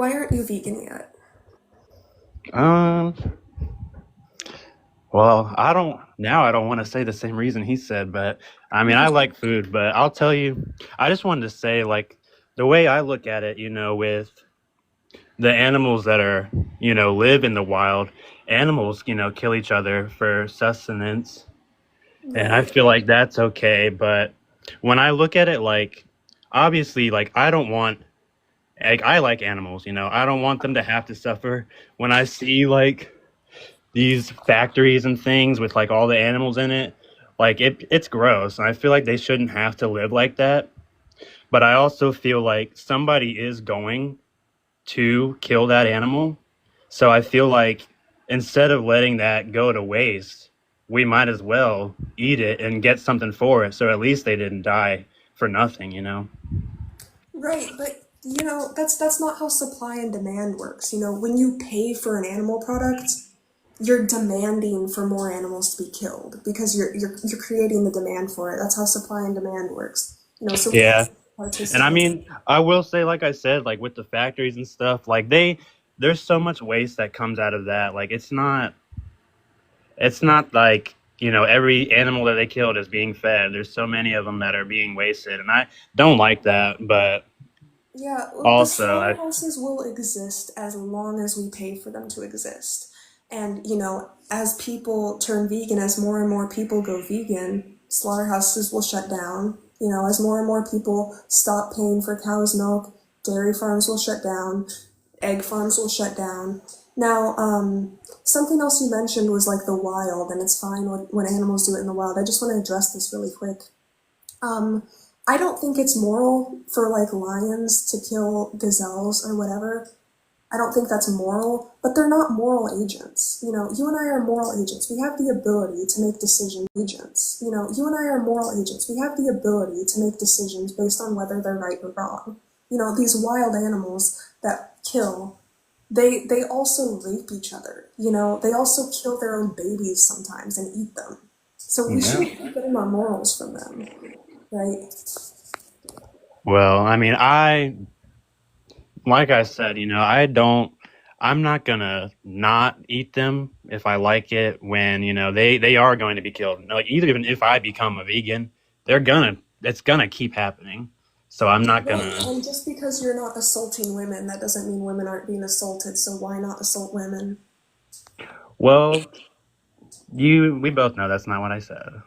why aren't you vegan yet? Um, well, I don't want to say the same reason he said, but I mean, I like food, but I'll tell you, I just wanted to say, like, the way I look at it, with the animals that are, live in the wild, animals, kill each other for sustenance. And I Right. feel like that's okay. But when I look at it, like, obviously, like, I like animals, I don't want them to have to suffer. When I see, like, these factories and things with like all the animals in it, like it's gross. And I feel like they shouldn't have to live like that. But I also feel like somebody is going to kill that animal. So I feel like instead of letting that go to waste, we might as well eat it and get something for it. So at least they didn't die for nothing. Right, but that's not how supply and demand works. When you pay for an animal product, you're demanding for more animals to be killed because you're creating the demand for it. That's how supply and demand works. So Yeah. And I participate. mean, I will say, like I said, like with the factories and stuff, like there's so much waste that comes out of that. Like it's not like, every animal that they killed is being fed. There's so many of them that are being wasted, and I don't like that. But Yeah, well, the also, I slaughterhouses will exist as long as we pay for them to exist. And, as people turn vegan, as more and more people go vegan, slaughterhouses will shut down. As more and more people stop paying for cow's milk, dairy farms will shut down, egg farms will shut down. Now, something else you mentioned was like the wild, and it's fine when animals do it in the wild. I just want to address this really quick. Um, I don't think it's moral for like lions to kill gazelles or whatever. I don't think that's moral, but they're not moral agents. You and I are moral agents. We have the ability to make decision agents. You and I are moral agents. We have the ability to make decisions based on whether they're right or wrong. These wild animals that kill, they also rape each other. They also kill their own babies sometimes and eat them. So we yeah. shouldn't be getting our morals from them, right? Well, I mean, I like I said, I don't. I'm not gonna not eat them if I like it when they are going to be killed. Like even if I become a vegan, it's gonna keep happening. So I'm not Right, gonna. and just because you're not assaulting women, that doesn't mean women aren't being assaulted, so why not assault women? Well, we both know that's not what I said.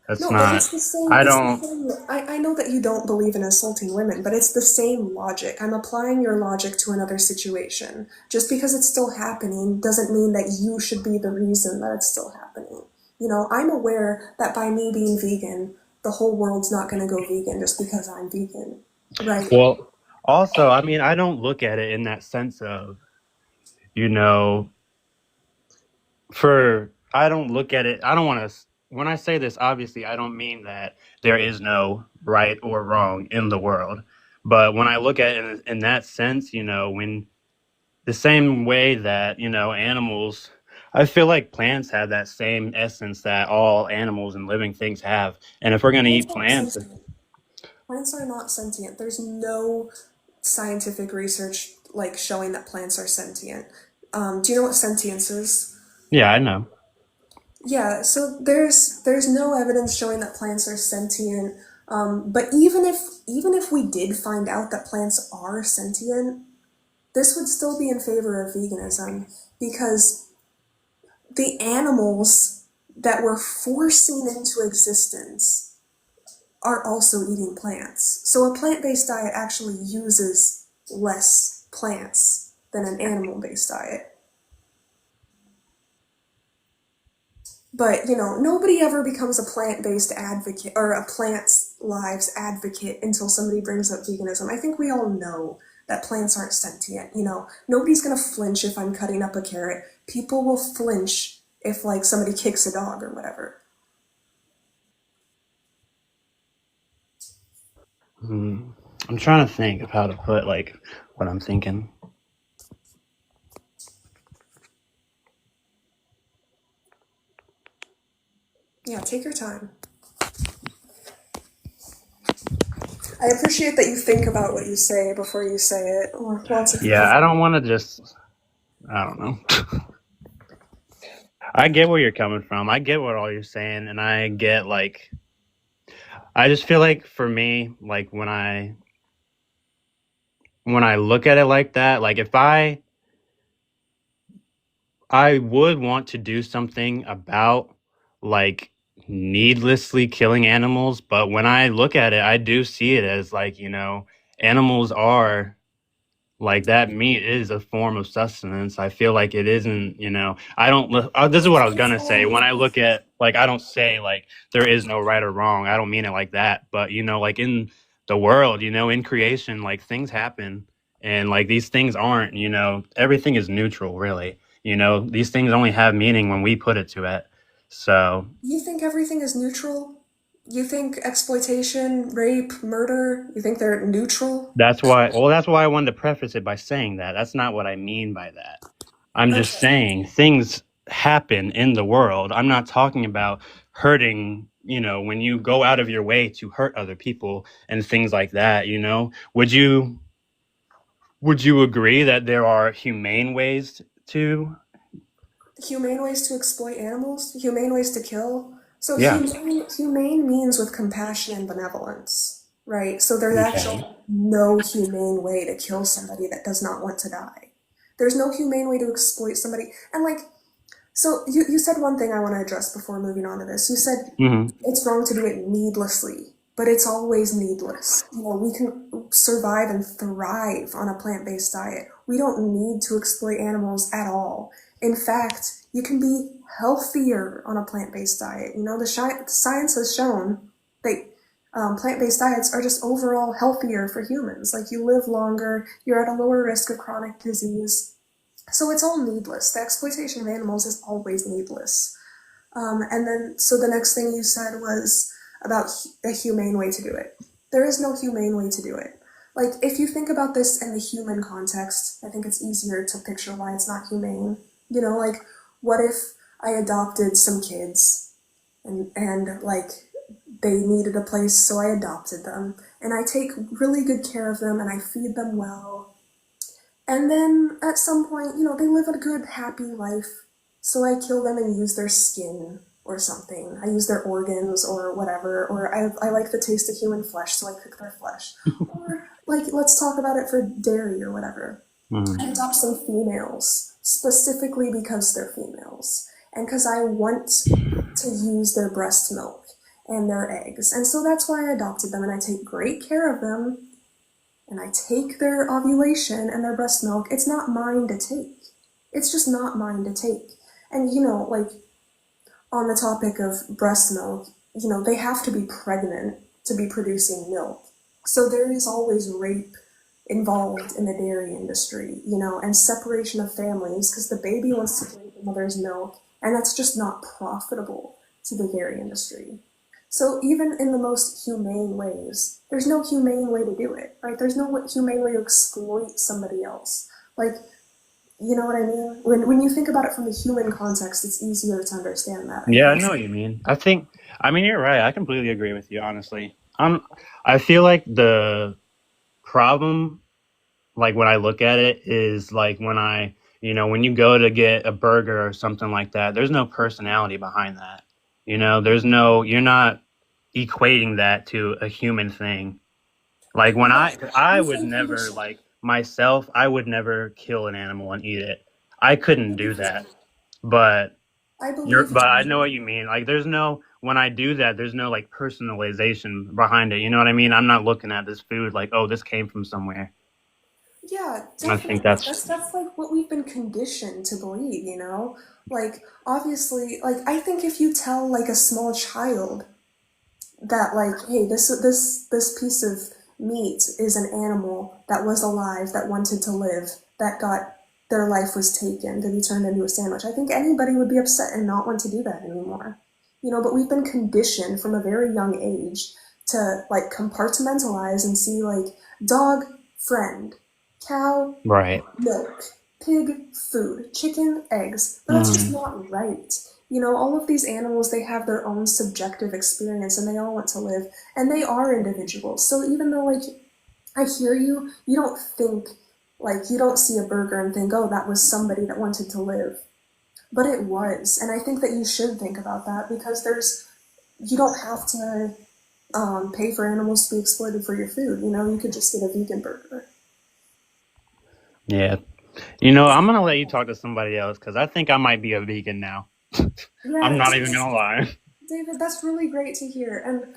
That's No, but not. I it's the don't. same, I know that you don't believe in assaulting women, but it's the same logic. I'm applying your logic to another situation. Just because it's still happening doesn't mean that you should be the reason that it's still happening. I'm aware that by me being vegan, the whole world's not gonna go vegan just because I'm vegan, right? Well, also, I mean, I don't look at it in that sense of, you know, I don't look at it, I don't want to, when I say this, obviously, I don't mean that there is no right or wrong in the world. But when I look at it in that sense, when the same way that, animals, I feel like plants have that same essence that all animals and living things have. And if we're going to Plants eat aren't plants, sentient. Plants are not sentient. There's no scientific research like showing that plants are sentient. Do you know what sentience is? yeah, I know. Yeah, so there's no evidence showing that plants are sentient. But even if we did find out that plants are sentient, this would still be in favor of veganism because the animals that we're forcing into existence are also eating plants. So a plant-based diet actually uses less plants than an animal-based diet. But nobody ever becomes a plant-based advocate or a plant's lives advocate until somebody brings up veganism. I think we all know that plants aren't sentient. Nobody's gonna flinch if I'm cutting up a carrot. People will flinch if like somebody kicks a dog or whatever. Hmm. I'm trying to think of how to put like what I'm thinking. Yeah, take your time. I appreciate that you think about what you say before you say it. Lots of people. Yeah, I don't want to just. I don't know. I get where you're coming from. I get what all you're saying, and I get like. I just feel like for me, like when I look at it like that, like if I would want to do something about like needlessly killing animals, but when I look at it, I do see it as like, animals are like that meat is a form of sustenance. I feel like it isn't, I don't, this is what I was It's going to all say. When I look at, like, I don't say like there is no right or wrong. I don't mean it like that. But, like in the world, in creation, like things happen and like these things aren't, everything is neutral, really. These things only have meaning when we put it to it. So You think everything is neutral? You think exploitation, rape, murder, you think they're neutral? that's why I wanted to preface it by saying that. That's not what I mean by that. I'm just Okay. saying things happen in the world. I'm not talking about hurting, when you go out of your way to hurt other people and things like that. Would you agree that there are humane ways to? Humane ways to exploit animals? Humane ways to kill? So Yeah. humane means with compassion and benevolence, right? So there's actually Okay. no humane way to kill somebody that does not want to die. There's no humane way to exploit somebody. And like, so you said one thing I want to address before moving on to this. You said Hmm. it's wrong to do it needlessly, but it's always needless. We can survive and thrive on a plant based diet. We don't need to exploit animals at all. In fact, you can be healthier on a plant based diet. The science has shown that plant based diets are just overall healthier for humans. Like, you live longer, you're at a lower risk of chronic disease. So it's all needless. The exploitation of animals is always needless. And then, so the next thing you said was about a humane way to do it. There is no humane way to do it. Like, if you think about this in the human context, I think it's easier to picture why it's not humane. Like, what if I adopted some kids and like, they needed a place, so I adopted them, and I take really good care of them, and I feed them well, and then at some point, they live a good, happy life. So I kill them and use their skin or something. I use their organs or whatever. Or I like the taste of human flesh, so I cook their flesh. Or, like, let's talk about it for dairy or whatever. Hmm. I adopt some females, specifically because they're females. And because I want to use their breast milk and their eggs. And so that's why I adopted them, and I take great care of them, and I take their ovulation and their breast milk. It's not mine to take. It's just not mine to take. And like, on the topic of breast milk, they have to be pregnant to be producing milk. So there is always rape involved in the dairy industry, and separation of families because the baby wants to drink the mother's milk, and that's just not profitable to the dairy industry. So even in the most humane ways, there's no humane way to do it, right? There's no humane way to exploit somebody else. Like, you know what I mean? When you think about it from the human context, it's easier to understand that, I Yeah, I guess. know what you mean. I mean, you're right. I completely agree with you, honestly. I feel like the problem, like when I look at it, is like when you go to get a burger or something like that, there's no personality behind that. You're not equating that to a human thing. Like when Yeah, I we've would been never, conditioned. like myself, I would never kill an animal and eat it. I couldn't do that. But I you're, believe but I you. know what you mean. Like when I do that, there's no like personalization behind it. You know what I mean? I'm not looking at this food like, oh, this came from somewhere. Yeah, I think definitely. that's That's like what we've been conditioned to believe. Like, obviously, like, I think if you tell like a small child that, like, hey, this piece of meat is an animal that was alive, that wanted to live, that got their life was taken to be turned into a sandwich, I think anybody would be upset and not want to do that anymore. But we've been conditioned from a very young age to like compartmentalize and see like dog, friend, cow, right. milk, pig, food, chicken, eggs. But that's just Mm. not right. You know, all of these animals, they have their own subjective experience and they all want to live, and they are individuals. So even though, like, I hear you, you don't think, like, you don't see a burger and think, oh, that was somebody that wanted to live. But it was. And I think that you should think about that because you don't have to pay for animals to be exploited for your food. You know, you could just get a vegan burger. Yeah. I'm gonna let you talk to somebody else because I think I might be a vegan now. I'm Yeah, not even gonna lie. David, that's really great to hear. And,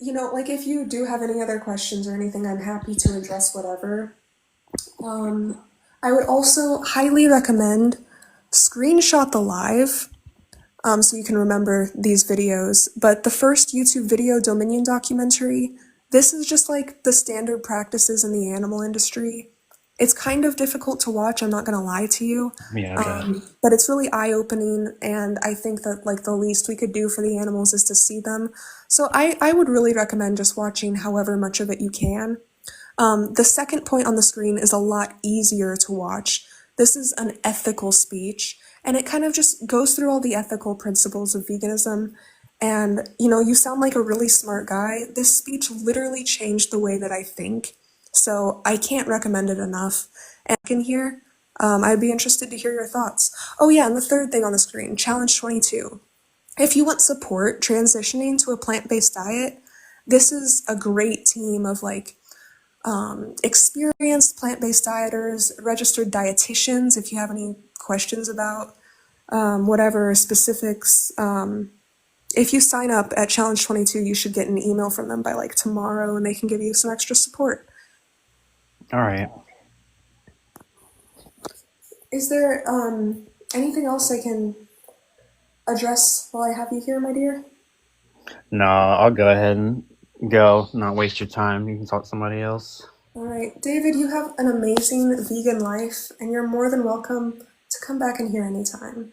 you know, like if you do have any other questions or anything, I'm happy to address whatever. Um, I would also highly recommend screenshot the live so you can remember these videos. But the first YouTube video Dominion documentary, this is just like the standard practices in the animal industry. It's kind of difficult to watch, I'm not gonna lie to you. Yeah, I bet. But it's really eye-opening, and I think that like the least we could do for the animals is to see them. So I would really recommend just watching however much of it you can. The second point on the screen is a lot easier to watch. This is an ethical speech, and it kind of just goes through all the ethical principles of veganism. And, you know, you sound like a really smart guy. This speech literally changed the way that I think. So I can't recommend it enough. And in here, I'd be interested to hear your thoughts. Oh, yeah, and the third thing on the screen, Challenge 22. If you want support transitioning to a plant based diet, this is a great team of like experienced plant-based dieters, registered dietitians. If you have any questions about whatever specifics, if you sign up at Challenge 22, you should get an email from them by like tomorrow, and they can give you some extra support. All right. Is there anything else I can address while I have you here, my dear? No, I'll go ahead and go. Not waste your time. You can talk to somebody else. All right, David, you have an amazing vegan life, and you're more than welcome to come back in here anytime.